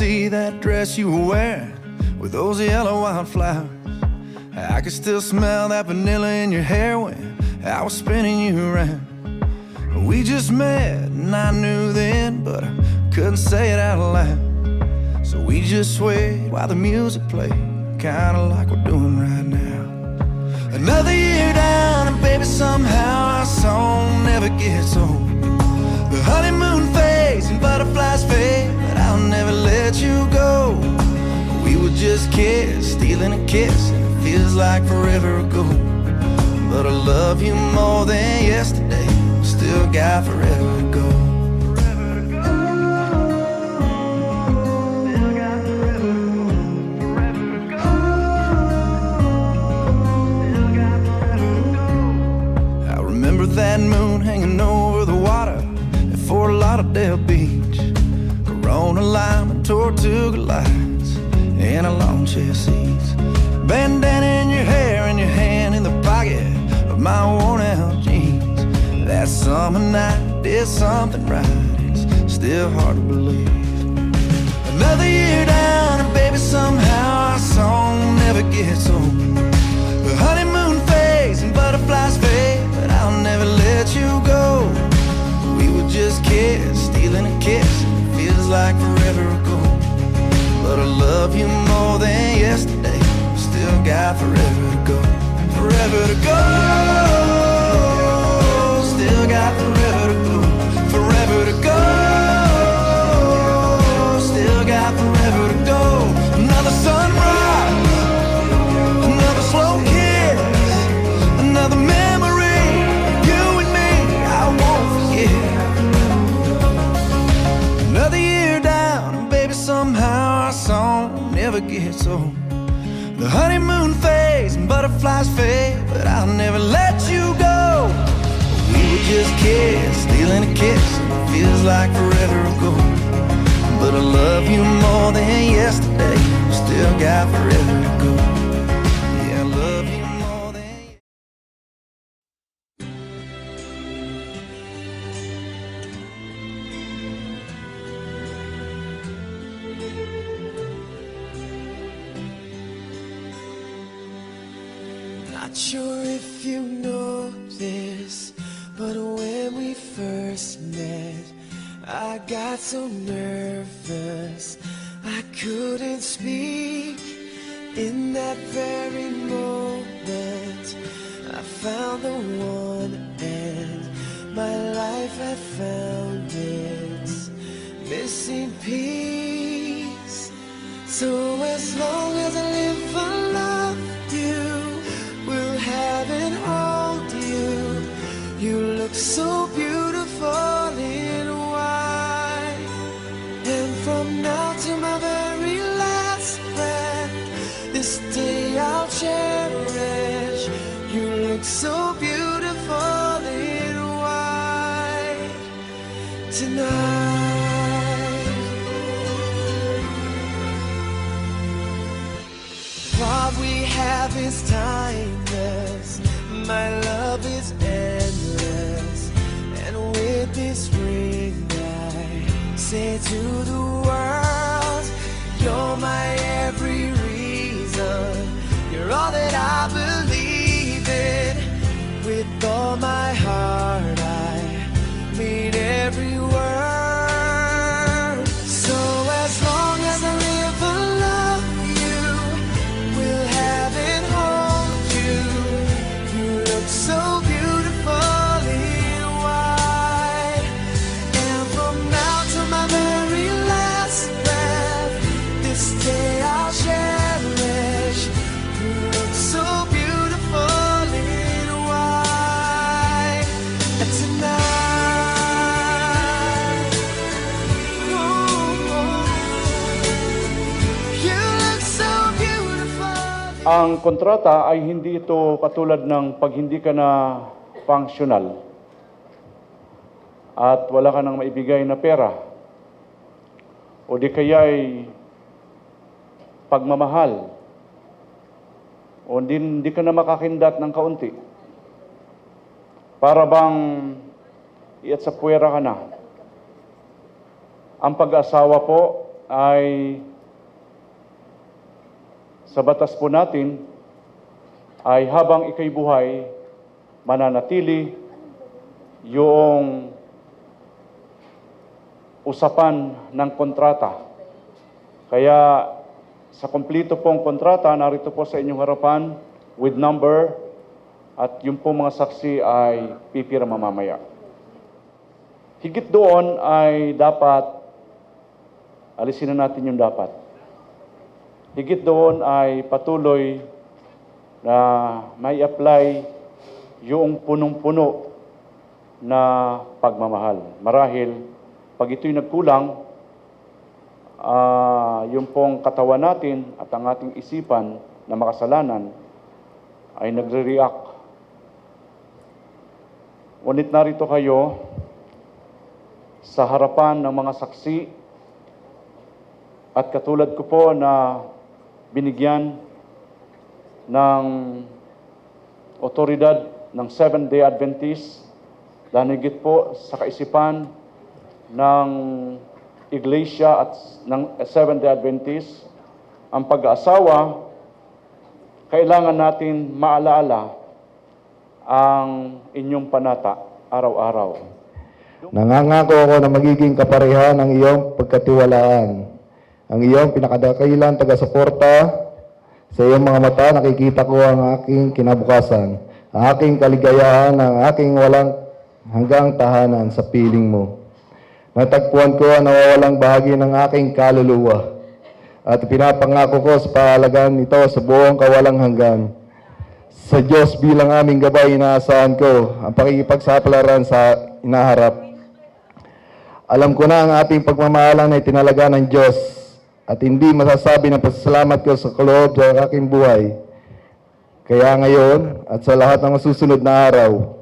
see that dress you were wearing with those yellow wildflowers. I could still smell that vanilla in your hair when I was spinning you around. We just met and I knew then, but I couldn't say it out loud. So we just swayed while the music played, kinda like we're doing right now. Another year down and baby somehow our song never gets old. The honeymoon phase and butterflies fade, but I'll never let you go. We were just kids, stealing a kiss, and it feels like forever ago. But I love you more than yesterday, still got forever to go. I remember that moon hanging over the water at Fort Lauderdale Beach, Corona Lime and Tortuga lights and our lawn chair seats, bandana in your hair and your hand in the pocket of my worn out jeans. That summer night did something right, it's still hard to believe. Another year down and baby somehow our song never gets old. The honeymoon phase and butterflies fade, but I'll never let you go. We were just kids, stealing a kiss, and it feels like forever ago. But I love you more than yesterday, still got forever to go. Forever to go. Still got forever to go. Forever to go. Still got forever to go. Another sunrise, another slow kiss, another memory, you and me, I won't forget. Another year down, and baby somehow our song never gets old. The honeymoon phase and butterflies fade, but I'll never let you go. We were just kids, stealing a kiss, and it feels like forever ago. But I love you more than yesterday, still got forever to go. Yeah, I love you more than... Not sure if you know this, but when we first met, I got so nervous I couldn't speak. In that very moment I found the one, and my life had found its missing piece. So as long as I live, I love you, will have and hold you. You look so beautiful in white, and from now to my very last breath, this day I'll cherish. You look so beautiful in white tonight. What we have is timeless, my love is endless, and with this ring I say to the world, you're my every reason, you're all that I believe in. With all my heart I mean every word. So as long as I live, I love you, will have and hold you. You look so beautiful in white, and from now to my very last breath, this day I'll cherish. You look so beautiful in white tonight. Ooh, you look so beautiful. Ang kontrata ay hindi ito katulad ng pag hindi ka na functional at wala ka nang maibigay na pera o di kaya'y pagmamahal o hindi ka na makakindat ng kaunti. Para bang iat sa puwera ka na. Ang pag-asawa po ay sa batas po natin ay habang ika'y buhay, mananatili yung usapan ng kontrata. Kaya sa kompleto pong kontrata, narito po sa inyong harapan with number at yung pong mga saksi ay pipirma mamaya. Higit doon ay dapat, alisin na natin yung dapat. Higit doon ay patuloy na may apply yung punong-puno na pagmamahal. Marahil, pag ito'y nagkulang, yung pong katawan natin at ang ating isipan na makasalanan ay nagre-react. Ngunit narito kayo sa harapan ng mga saksi at katulad ko po na binigyan ng otoridad ng Seventh-day Adventist, dahil higit po sa kaisipan ng Iglesia at ng Seventh-day Adventist, ang pag-aasawa, kailangan natin maalaala ang inyong panata araw-araw. Nangangako ako na magiging kaparehan ng iyong pagkatiwalaan, ang iyong pinakadakilang taga-suporta. Sa iyong mga mata, nakikita ko ang aking kinabukasan, ang aking kaligayahan, ang aking walang hanggang tahanan sa piling mo. Natagpuan ko ang nawawalang bahagi ng aking kaluluwa at pinapangako ko sa pahalagan nito sa buong kawalang hanggan. Sa Diyos bilang aming gabay, inaasahan ko ang pakikipagsapalaran sa inaharap. Alam ko na ang ating pagmamahalan ay tinalaga ng Diyos at hindi masasabi ng pasasalamat ko sa kaloob sa aking buhay. Kaya ngayon at sa lahat ng masusunod na araw,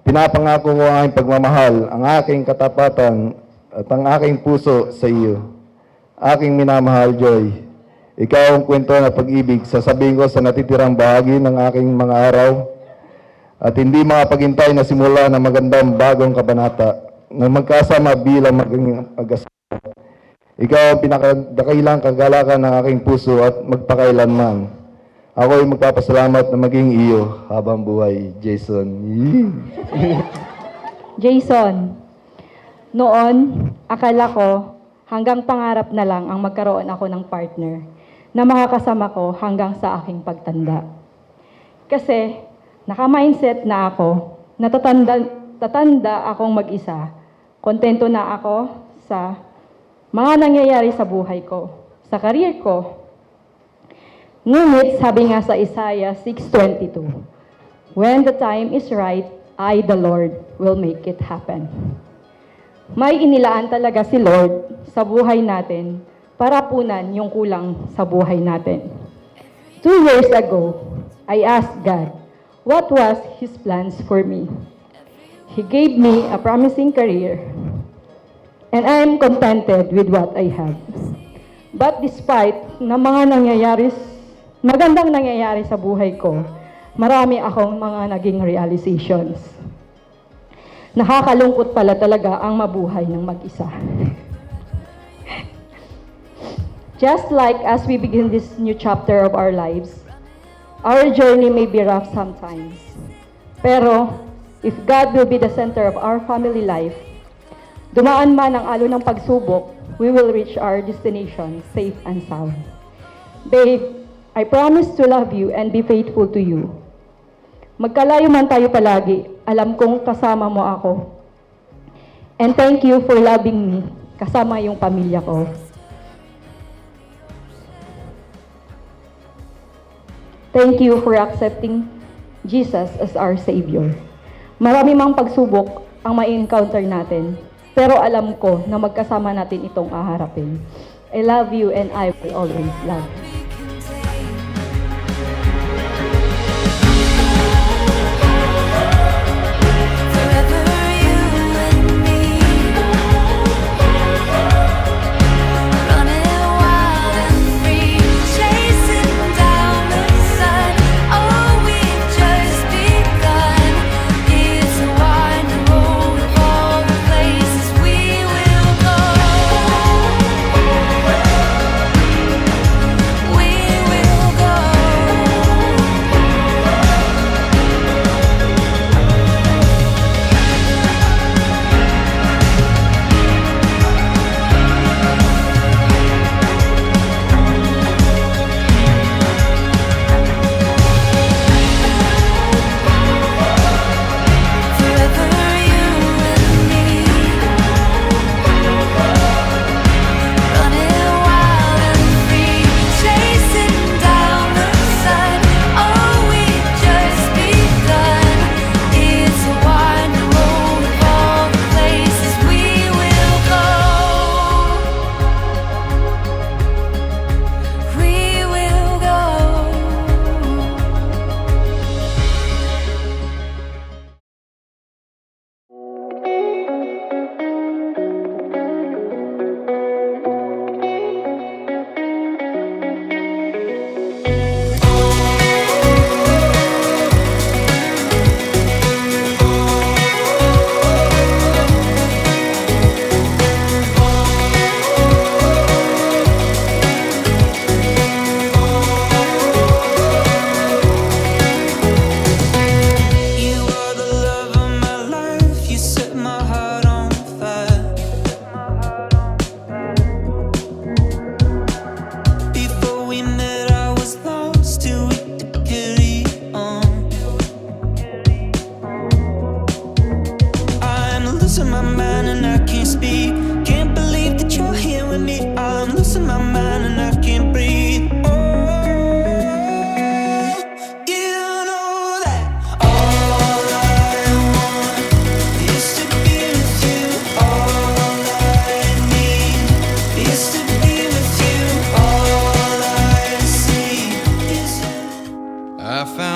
pinapangako ko ang aking pagmamahal, ang aking katapatan at ang aking puso sa iyo. Aking minamahal, Joy, ikaw ang kwento na pag-ibig, sasabihin ko sa natitirang bahagi ng aking mga araw at hindi makapaghintay na simula ng magandang bagong kabanata na magkasama bilang maging mag-asawa. Ikaw ang pinakadakilang kagalakan ng aking puso at magpakailanman. Ako ay magpapasalamat na maging iyo habang buhay, Jason. Jason, noon, akala ko hanggang pangarap na lang ang magkaroon ako ng partner na makakasama ko hanggang sa aking pagtanda. Kasi naka-mindset na ako, tatanda akong mag-isa. Kontento na ako sa mga nangyayari sa buhay ko, sa career ko. Ngunit sabi nga sa Isaiah 6:22, when the time is right, I, the Lord, will make it happen. May inilaan talaga si Lord sa buhay natin para punan yung kulang sa buhay natin. 2 years ago, I asked God, what was His plans for me? He gave me a promising career, and I am contented with what I have. But despite na mga magandang nangyayari sa buhay ko, marami akong mga naging realizations. Nakakalungkot pala talaga ang mabuhay ng mag-isa. Just like as we begin this new chapter of our lives, our journey may be rough sometimes. Pero, if God will be the center of our family life, dumaan man ang alon ng pagsubok, we will reach our destination safe and sound. Babe, I promise to love you and be faithful to you. Magkalayo man tayo palagi, alam kong kasama mo ako. And thank you for loving me, kasama yung pamilya ko. Thank you for accepting Jesus as our Savior. Marami mang pagsubok ang ma-encounter natin, pero alam ko na magkasama natin itong aharapin. I love you and I will always love you.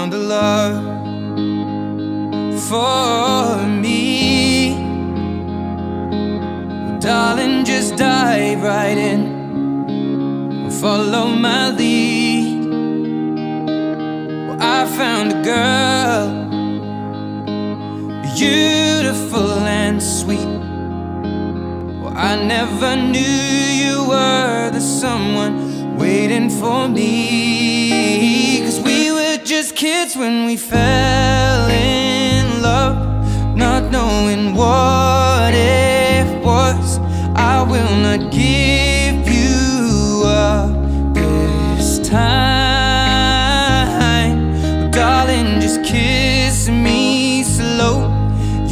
found a love for me. Well, darling, just dive right in, follow my lead. Well, I found a girl, beautiful and sweet. Well, I never knew you were the someone waiting for me. 'Cause we were just kids when we fell in love, not knowing what it was. I will not give you up this time. Darling, just kiss me slow.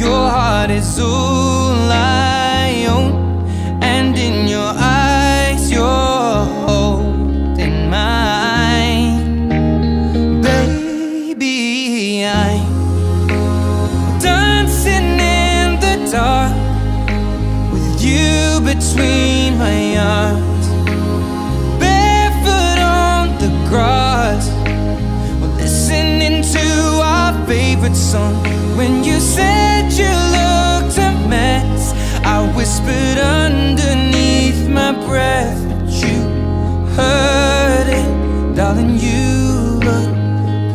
Your heart is all I own, and in your eyes you're holding mine. Baby, I'm dancing in the dark with you between my arms, barefoot on the grass. We're listening to our favorite song. When you said you looked a mess, I whispered underneath my breath, but you heard it. Darling, you look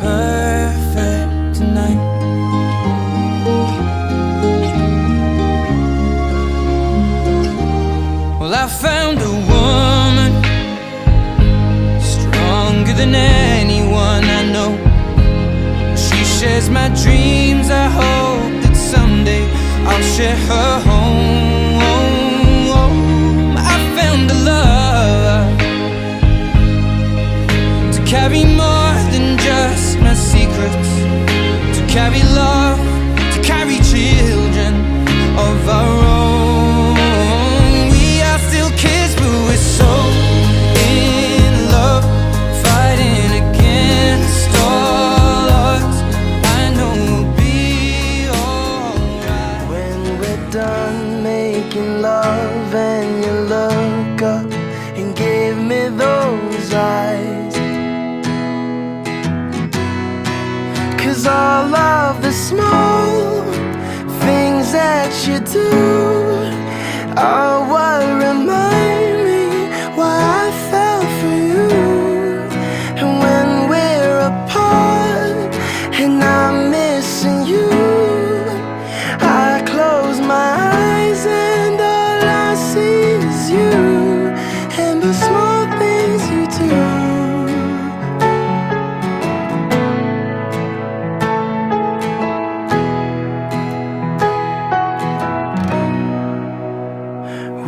perfect tonight. Well, I found a woman stronger than anyone I know. She shares my dreams. I hope that someday I'll share her home. I found a love to carry more than just my secrets, to carry love, to carry children of our own. We are still kids, but we're so in love, fighting against all odds. I know we'll be alright. When we're done making love and you look up and give me those eyes, 'cause all of the small things that you do are what remind me why I fell for you. And when we're apart and I'm missing you, I close my eyes and all I see is you and the small things you do.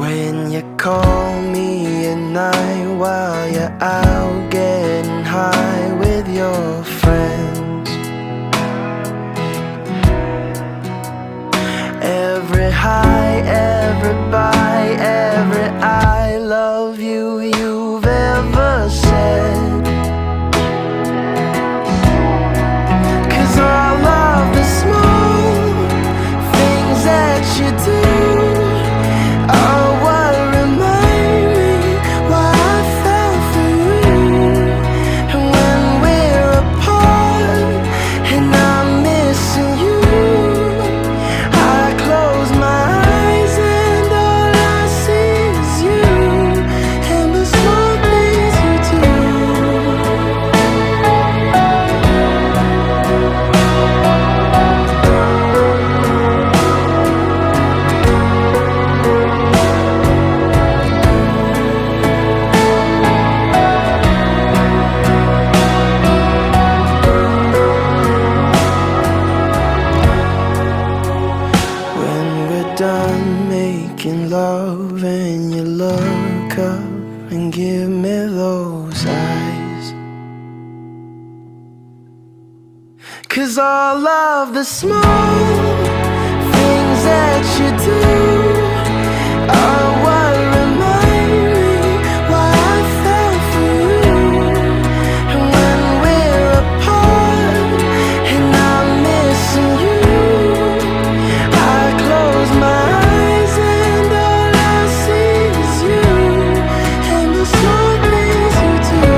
When you call me at night while you're out getting high with your friends, every high, every bye, every I love you you've ever said. 'Cause all of the small things that you do are what remind me why I fell for you. And when we're apart and I'm missing you, I close my eyes and all I see is you and the small things you do. When we're done making love and you look up and give me those eyes, 'cause all of the small things that you do are what remind me why I fell for you. And when we're apart and I'm missing you, I close my eyes and all I see is you and the small things you do.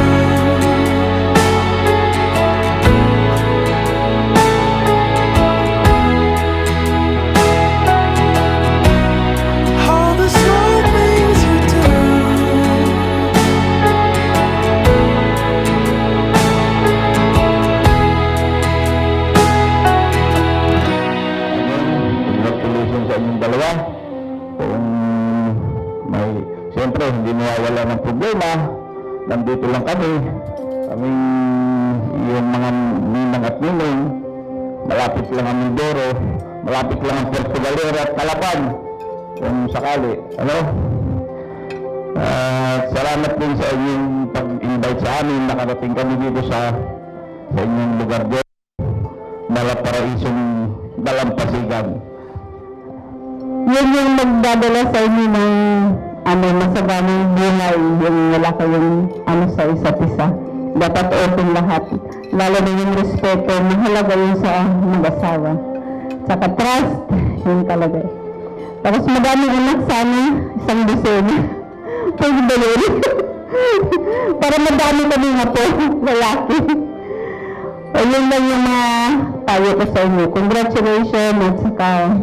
malapit lang ang Mindoro, malapit lang ang Puerto Galera at Calapan, kung sakali. Ano? Salamat din sa inyong pag-invite sa amin. Nakarating kami dito sa inyong lugar dito, Malaparaisong Dalampasigan. Yun yung magdadala sa inyo ng masaganang buhay, yung wala kayong sa isa't isa. Dapat open lahat. Lalo na yung respeto, mahalaga yun sa mag-asawa. Saka trust, yun talaga. Tapos madaming anak sana, isang dosena. Pwede ba yun? Para madami kami nga po, lalaki. O yun lang yung mga payo ko sa inyo. Congratulations at saka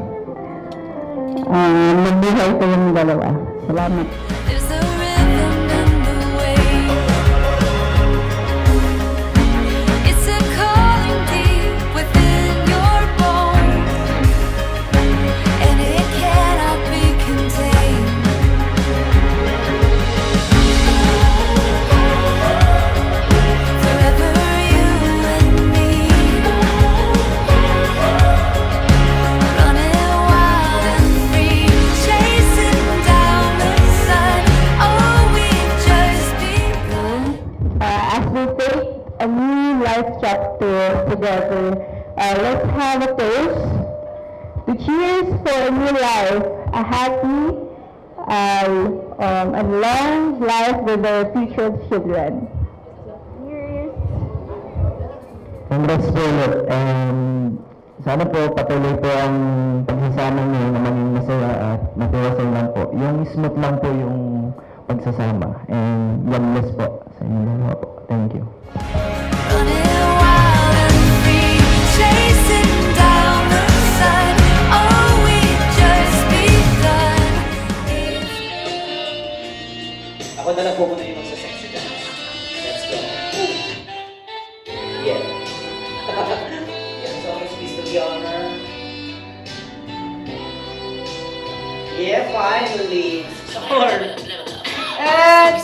magbuhay kayong dalawa. Salamat. There's a rhythm in the way. It's a calling deep within your bones, and it cannot be contained. Forever you and me, running wild and free, chasing down the sun. Oh, we've just begun. As we take a new life chapter together, let's have a toast to cheers for a new life, a happy and long life with our future children. Cheers! Congrats po ulit. Sana po patuloy po ang pagsasama niyo na maging masaya at matiwasay lang po. Yung smooth lang po yung pagsasama. And God bless po sa inyo dalawa po. Thank you. Running wild and free, chasing down the sun. Oh, we've just begun. Ako na lang po muna yung magsasexy dance. Let's go. Yeah. Yes, always pleased to be honor. Yeah, finally. Support. And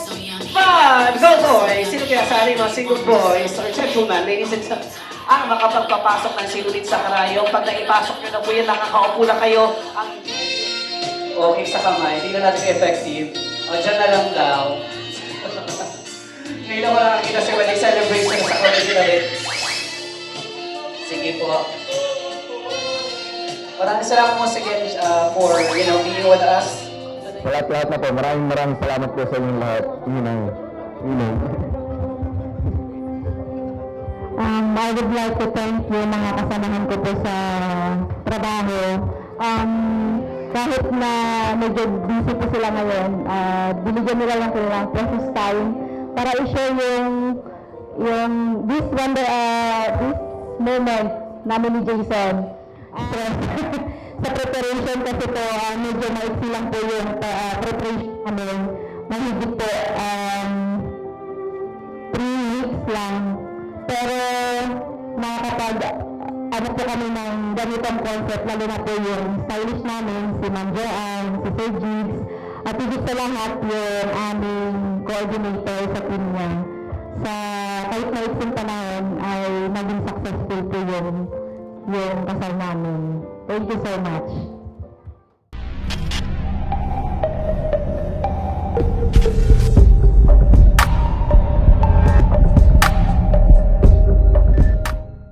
5, go boys! Sino kaya sa ating mga single boys or gentlemen, ladies and gentlemen, ang makapagpapasok ng sinulit sa karayong? Pag naipasok nyo na po yan, nakakaupo na kayo. Ang okay sa kamay, hindi na natin effective. O, dyan na lang daw. Ngayon lang wala nakakita si Wedding Celebration sa college na rin. Sige po. Maraming salamat once again for, being with us. Sa lahat na po, maraming salamat po sa inyong lahat. Yun ang. I would like to thank you mga kasamahan ko po sa trabaho. Kahit na medyo busy po sila ngayon, binigyan nila lang kanilang precious time para i-share this moment namin ni Jason. Sa preparation kasi po, medyo maiksi lang po yung preparation namin. Mahigit po 3 weeks lang. Pero nakakapag po kami ng ganitong concept, lalo na po yung stylish namin, si Ma'am Joanne, si Sir Jigs, at higit sa lahat yung aming coordinator sa team niya. Sa kahit maiksing panahon ay naging successful po yung kasal namin. Thank you so much.